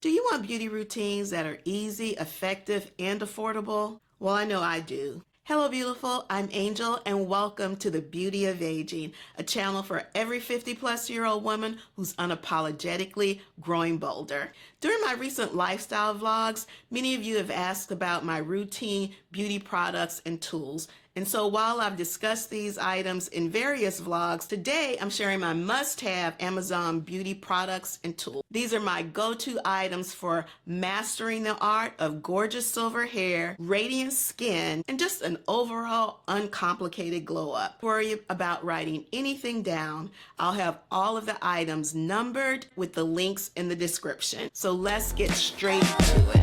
Do you want beauty routines that are easy, effective, and affordable? Well, I know I do. Hello, beautiful. I'm Angel, and welcome to The Beauty of Aging, a channel for every 50-plus-year-old woman who's unapologetically growing bolder. During my recent lifestyle vlogs, many of you have asked about my routine beauty products and tools. And so while I've discussed these items in various vlogs, today I'm sharing my must-have Amazon beauty products and tools. These are my go-to items for mastering the art of gorgeous silver hair, radiant skin, and just an overall uncomplicated glow up. Don't worry about writing anything down. I'll have all of the items numbered with the links in the description. So let's get straight to it.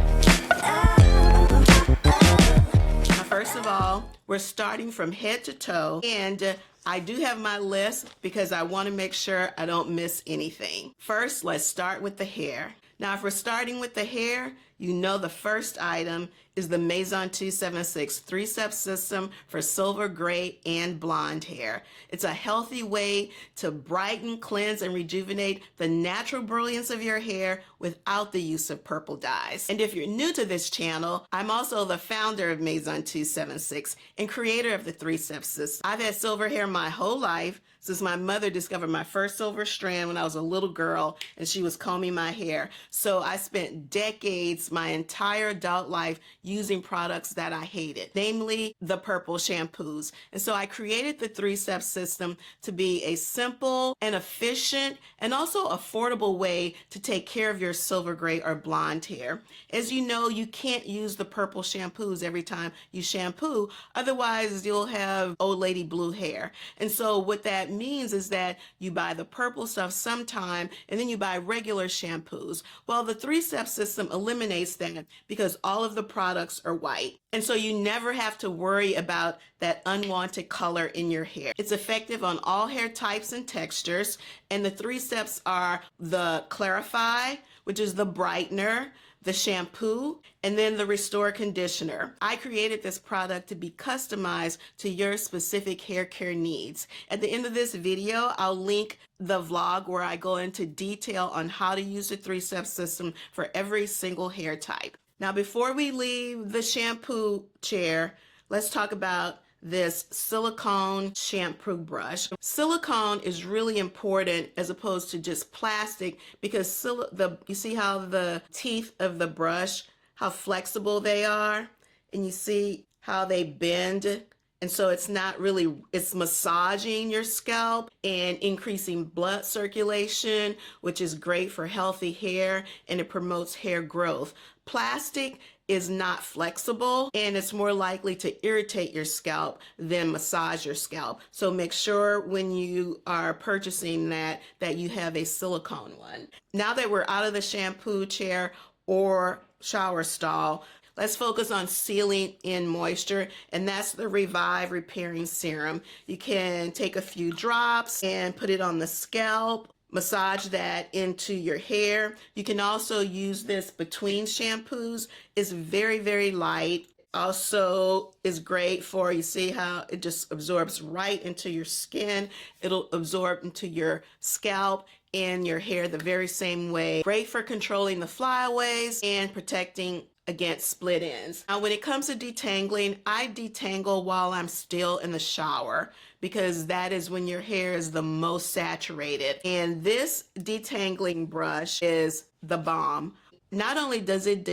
First of all, we're starting from head to toe, and I do have my list because I want to make sure I don't miss anything. First, let's start with the hair. Now, if we're starting with the hair, you know the first item is the Maison 276 three-step system for silver, gray, and blonde hair. It's a healthy way to brighten, cleanse, and rejuvenate the natural brilliance of your hair without the use of purple dyes. And if you're new to this channel, I'm also the founder of Maison 276 and creator of the three-step system. I've had silver hair my whole life, since my mother discovered my first silver strand when I was a little girl and she was combing my hair. So I spent decades, my entire adult life, using products that I hated, namely the purple shampoos. And so I created the three-step system to be a simple and efficient and also affordable way to take care of your silver, gray, or blonde hair. As you know, you can't use the purple shampoos every time you shampoo, otherwise you'll have old lady blue hair. And so what that means is that you buy the purple stuff sometime and then you buy regular shampoos. Well, the three-step system eliminates that because all of the products are white. And so you never have to worry about that unwanted color in your hair. It's effective on all hair types and textures. And the three steps are the Clarify, which is the brightener, the shampoo, and then the restore conditioner. I created this product to be customized to your specific hair care needs. At the end of this video, I'll link the vlog where I go into detail on how to use the three-step system for every single hair type. Now, before we leave the shampoo chair, let's talk about this silicone shampoo brush. Silicone is really important as opposed to just plastic because you see how the teeth of the brush, how flexible they are, and you see how they bend. And so it's massaging your scalp and increasing blood circulation, which is great for healthy hair, and it promotes hair growth. Plastic is not flexible and it's more likely to irritate your scalp than massage your scalp. So make sure when you are purchasing that you have a silicone one. Now that we're out of the shampoo chair or shower stall, let's focus on sealing in moisture, and that's the Revive Repairing Serum. You can take a few drops and put it on the scalp, massage that into your hair. You can also use this between shampoos. It's very, very light. Also is great for, you see how it just absorbs right into your skin. It'll absorb into your scalp and your hair the very same way. Great for controlling the flyaways and protecting against split ends. Now, when it comes to detangling, I detangle while I'm still in the shower because that is when your hair is the most saturated. And this detangling brush is the bomb. Not only does it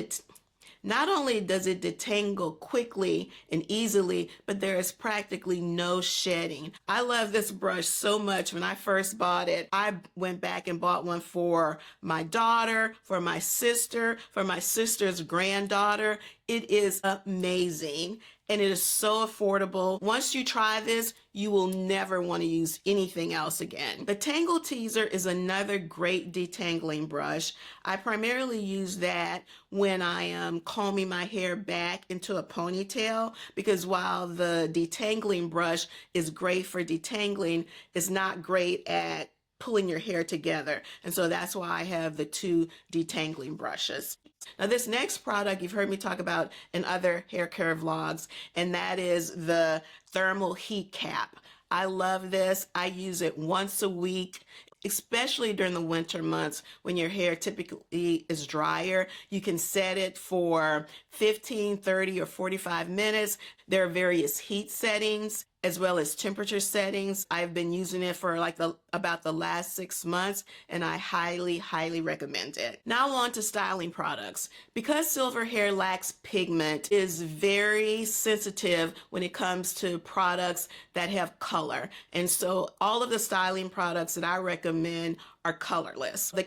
detangle quickly and easily, but there is practically no shedding. I love this brush so much. When I first bought it, I went back and bought one for my daughter, for my sister, for my sister's granddaughter. It is amazing and it is so affordable. Once you try this, you will never want to use anything else again. The Tangle Teaser is another great detangling brush. I primarily use that when I am combing my hair back into a ponytail because while the detangling brush is great for detangling, it's not great at pulling your hair together. And so that's why I have the two detangling brushes. Now, this next product you've heard me talk about in other hair care vlogs, and that is the thermal heat cap. I love this. I use it once a week. especially during the winter months when your hair typically is drier. You can set it for 15, 30, or 45 minutes. There are various heat settings as well as temperature settings. I've been using it for about the last 6 months, and I highly recommend it. Now on to styling products. Because silver hair lacks pigment, it is very sensitive when it comes to products that have color. And so all of the styling products that I recommend are colorless. The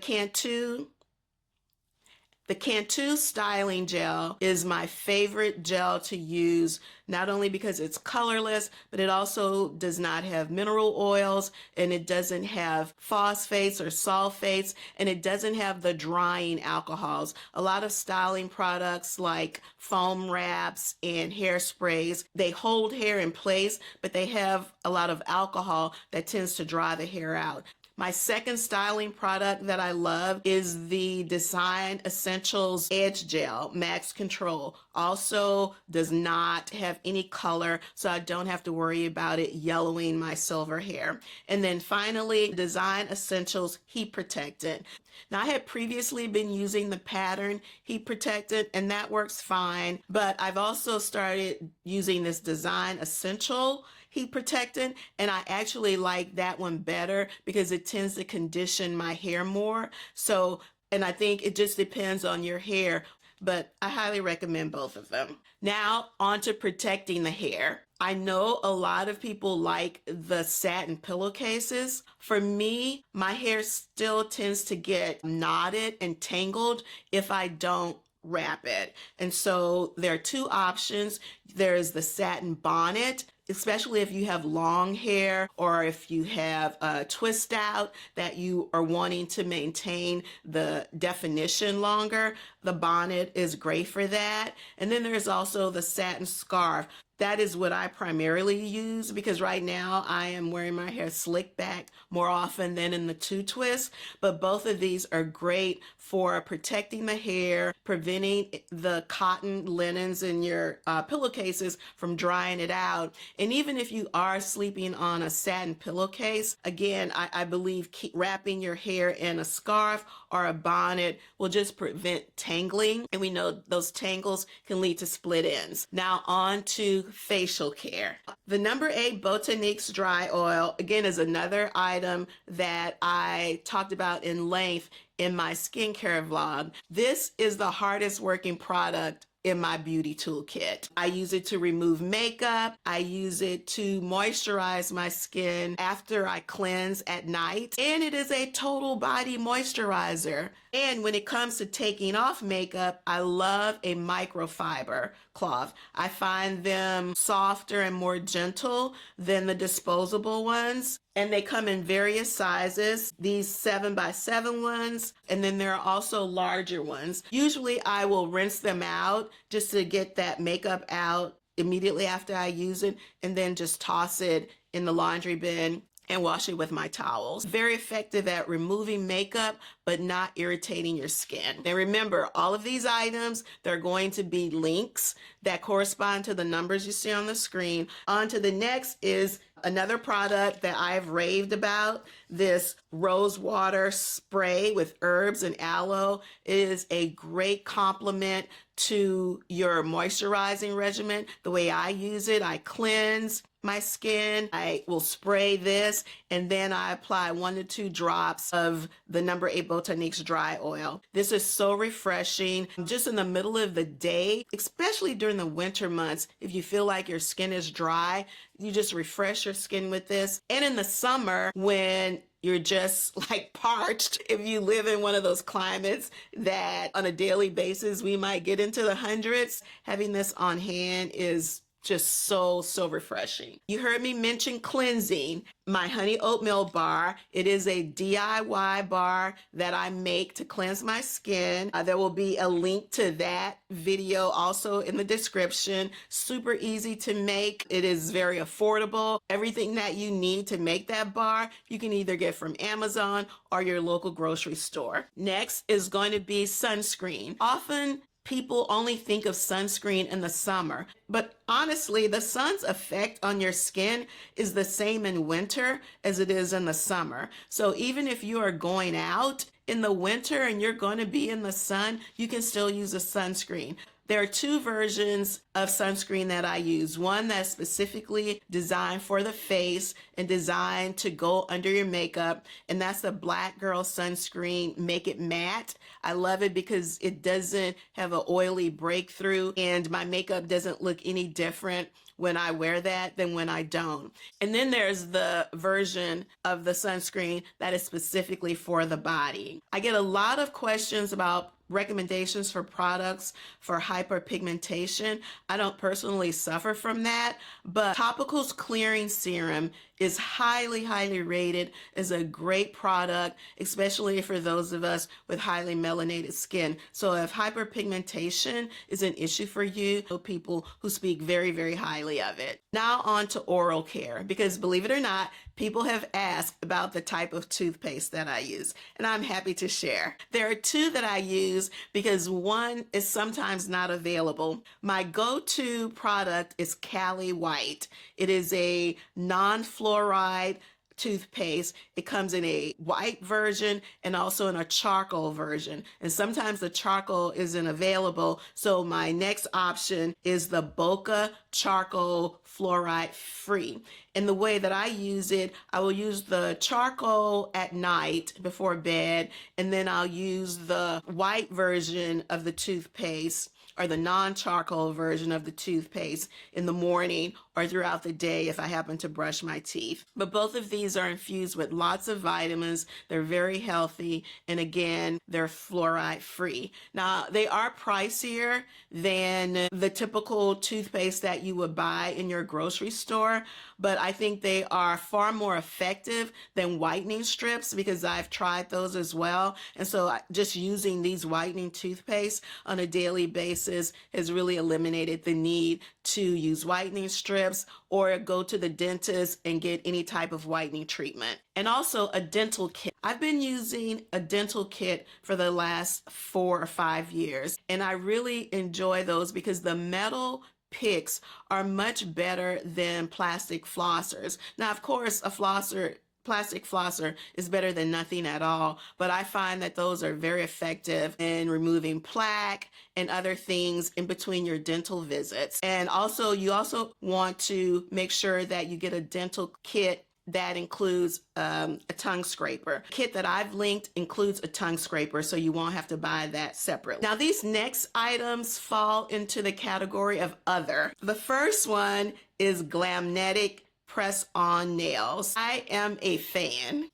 Cantu styling gel is my favorite gel to use, not only because it's colorless, but it also does not have mineral oils, and it doesn't have phosphates or sulfates, and it doesn't have the drying alcohols. A lot of styling products like foam wraps and hairsprays, they hold hair in place, but they have a lot of alcohol that tends to dry the hair out. My second styling product that I love is the Design Essentials Edge Gel Max Control. Also does not have any color, so I don't have to worry about it yellowing my silver hair. And then finally, Design Essentials Heat Protectant. Now, I had previously been using the Pattern Heat Protectant, and that works fine, but I've also started using this Design Essential Heat Protectant, and I actually like that one better because it tends to condition my hair more. So, and I think it just depends on your hair, but I highly recommend both of them. Now, on to protecting the hair. I know a lot of people like the satin pillowcases. For me, my hair still tends to get knotted and tangled if I don't wrap it. And so there are two options. There's the satin bonnet, especially if you have long hair or if you have a twist out that you are wanting to maintain the definition longer. The bonnet is great for that. And then there's also the satin scarf. That is what I primarily use because right now I am wearing my hair slicked back more often than in the two twists. But both of these are great for protecting the hair, preventing the cotton linens in your pillowcases from drying it out. And even if you are sleeping on a satin pillowcase, again, I believe wrapping your hair in a scarf or a bonnet will just prevent tangling. And we know those tangles can lead to split ends. Now on to facial care. The No. 8 Botaniques Dry Oil, again, is another item that I talked about in length in my skincare vlog. This is the hardest working product in my beauty toolkit. I use it to remove makeup. I use it to moisturize my skin after I cleanse at night. And it is a total body moisturizer. And when it comes to taking off makeup, I love a microfiber cloth. I find them softer and more gentle than the disposable ones. And they come in various sizes, these 7x7 ones, and then there are also larger ones. Usually I will rinse them out just to get that makeup out immediately after I use it, and then just toss it in the laundry bin and wash it with my towels. Very effective at removing makeup, but not irritating your skin. And remember, all of these items, there are going to be links that correspond to the numbers you see on the screen. On to the next is another product that I've raved about, this rose water spray with herbs and aloe. It is a great complement to your moisturizing regimen. The way I use it, I cleanse my skin. I will spray this and then I apply 1 to 2 drops of the No. 8 Botaniques Dry Oil. This is so refreshing just in the middle of the day, especially during the winter months. If you feel like your skin is dry, you just refresh your skin with this. And in the summer, when you're just like parched, if you live in one of those climates that on a daily basis we might get into the hundreds, having this on hand is just so refreshing. You heard me mention cleansing. My honey oatmeal bar, it is a DIY bar that I make to cleanse my skin. There will be a link to that video also in the description. Super easy to make. It is very affordable. Everything that you need to make that bar, you can either get from Amazon or your local grocery store. Next is going to be sunscreen. Often people only think of sunscreen in the summer, but honestly, the sun's effect on your skin is the same in winter as it is in the summer. So even if you are going out in the winter and you're going to be in the sun, you can still use a sunscreen. There are two versions of sunscreen that I use. One that's specifically designed for the face and designed to go under your makeup, and that's the Black Girl Sunscreen Make It Matte. I love it because it doesn't have an oily breakthrough, and my makeup doesn't look any different when I wear that than when I don't. And then there's the version of the sunscreen that is specifically for the body. I get a lot of questions about recommendations for products for hyperpigmentation. I don't personally suffer from that, but Topicals Clearing Serum is highly rated as a great product, especially for those of us with highly melanated skin. So if hyperpigmentation is an issue for you, people who speak very highly of it. Now on to oral care, because believe it or not, people have asked about the type of toothpaste that I use, and I'm happy to share. There are two that I use because one is sometimes not available. My go-to product is Cali White. It is a non-fluoride toothpaste. It comes in a white version and also in a charcoal version. And sometimes the charcoal isn't available. So my next option is the Boca Charcoal Fluoride Free. And the way that I use it, I will use the charcoal at night before bed, and then I'll use the white version of the toothpaste or the non-charcoal version of the toothpaste in the morning or throughout the day if I happen to brush my teeth. But both of these are infused with lots of vitamins. They're very healthy, and again, they're fluoride free. Now, they are pricier than the typical toothpaste that you would buy in your grocery store, but I think they are far more effective than whitening strips because I've tried those as well. And so just using these whitening toothpaste on a daily basis has really eliminated the need to use whitening strips or go to the dentist and get any type of whitening treatment. And also a dental kit. I've been using a dental kit for the last 4 or 5 years, and I really enjoy those because the metal picks are much better than plastic flossers. Now, of course, plastic flosser is better than nothing at all, but I find that those are very effective in removing plaque and other things in between your dental visits. And also, you also want to make sure that you get a dental kit that includes a tongue scraper. The kit that I've linked includes a tongue scraper, so you won't have to buy that separately. Now, these next items fall into the category of other. The first one is Glamnetic press-on nails. I am a fan.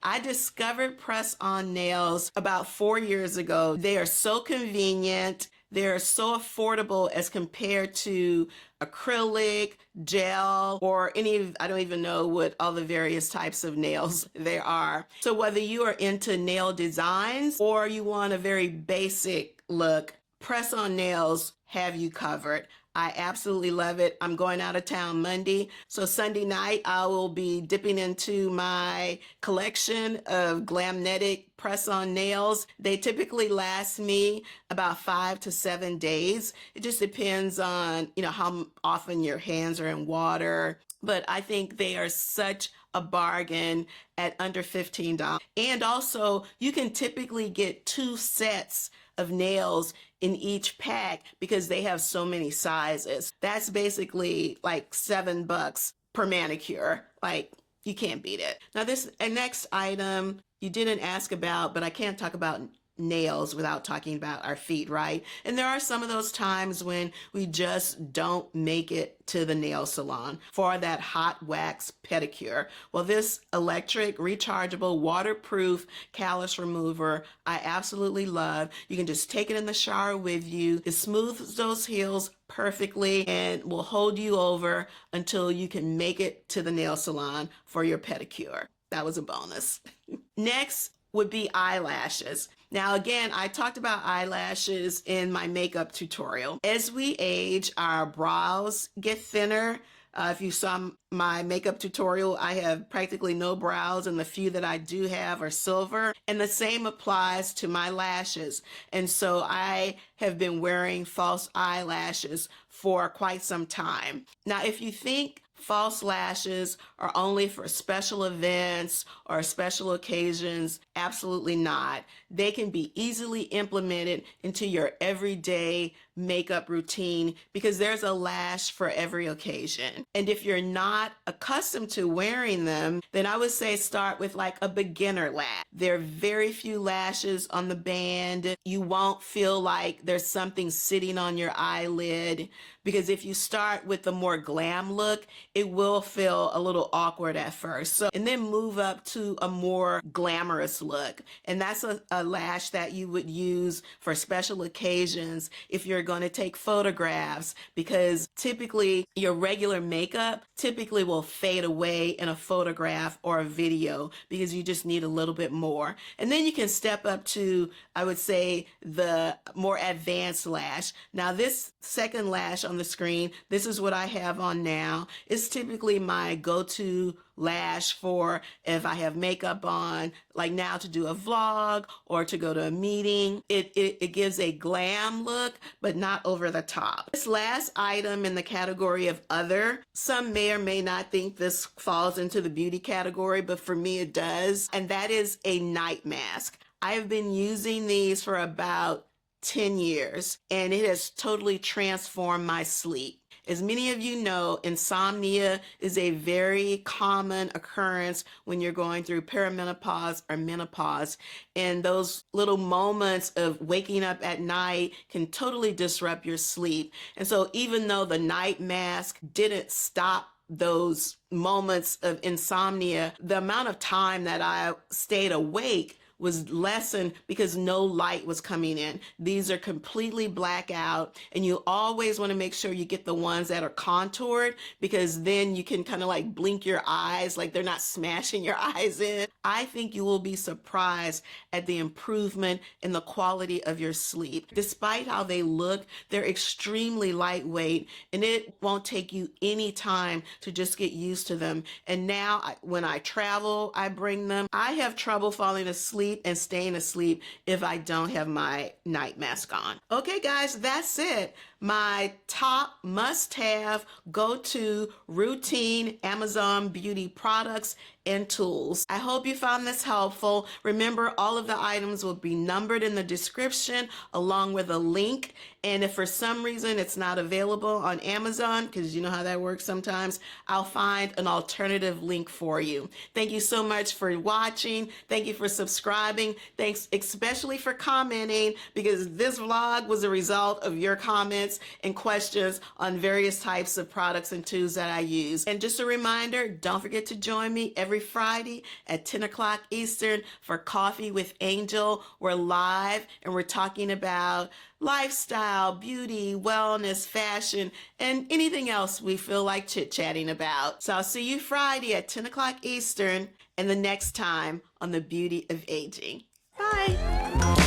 I discovered press-on nails about 4 years ago. They are so convenient. They're so affordable as compared to acrylic, gel, or I don't even know what all the various types of nails there are. So whether you are into nail designs or you want a very basic look, press-on nails have you covered. I absolutely love it. I'm going out of town Monday, so Sunday night I will be dipping into my collection of Glamnetic press-on nails. They typically last me about 5 to 7 days. It just depends on, how often your hands are in water, but I think they are such a bargain at under $15. And also, you can typically get 2 sets of nails in each pack because they have so many sizes. That's basically like $7 per manicure. Like, you can't beat it. Now, this next item you didn't ask about, but I can't talk about nails without talking about our feet, right? And there are some of those times when we just don't make it to the nail salon for that hot wax pedicure. Well, this electric, rechargeable, waterproof callus remover, I absolutely love. You can just take it in the shower with you. It smooths those heels perfectly and will hold you over until you can make it to the nail salon for your pedicure. That was a bonus. Next would be eyelashes. Now, again, I talked about eyelashes in my makeup tutorial. As we age, our brows get thinner. If you saw my makeup tutorial, I have practically no brows, and the few that I do have are silver. And the same applies to my lashes. And so I have been wearing false eyelashes for quite some time. Now, if you think false lashes are only for special events or special occasions, absolutely not. They can be easily implemented into your everyday makeup routine because there's a lash for every occasion. And if you're not accustomed to wearing them, then I would say start with like a beginner lash. There are very few lashes on the band. You won't feel like there's something sitting on your eyelid, because if you start with the more glam look, it will feel a little awkward at first. So, and then move up to a more glamorous look. And that's a lash that you would use for special occasions if you're going to take photographs, because typically your regular makeup typically will fade away in a photograph or a video because you just need a little bit more. And then you can step up to, I would say, the more advanced lash. Now this second lash on the screen, this is what I have on now. It's typically my go-to lash for if I have makeup on, like now to do a vlog or to go to a meeting. It gives a glam look, but not over the top. This last item in the category of other, some may or may not think this falls into the beauty category, but for me it does. And that is a night mask. I have been using these for about 10 years, and it has totally transformed my sleep. As many of you know, insomnia is a very common occurrence when you're going through perimenopause or menopause. And those little moments of waking up at night can totally disrupt your sleep. And so even though the night mask didn't stop those moments of insomnia, the amount of time that I stayed awake was lessened because no light was coming in. These are completely black out, and you always want to make sure you get the ones that are contoured, because then you can kind of like blink your eyes like they're not smashing your eyes in. I think you will be surprised at the improvement in the quality of your sleep. Despite how they look, they're extremely lightweight, and it won't take you any time to just get used to them. And now when I travel, I bring them. I have trouble falling asleep and staying asleep if I don't have my night mask on. Okay guys, that's it. My top must-have, go-to, routine Amazon beauty products and tools. I hope you found this helpful. Remember, all of the items will be numbered in the description along with a link. And if for some reason it's not available on Amazon, because you know how that works sometimes, I'll find an alternative link for you. Thank you so much for watching. Thank you for subscribing. Thanks especially for commenting, because this vlog was a result of your comments and questions on various types of products and tools that I use. And just a reminder, don't forget to join me every Friday at 10 o'clock Eastern for Coffee with Angel. We're live and we're talking about lifestyle, beauty, wellness, fashion, and anything else we feel like chit-chatting about. So I'll see you Friday at 10 o'clock Eastern and the next time on The Beauty of Aging. Bye.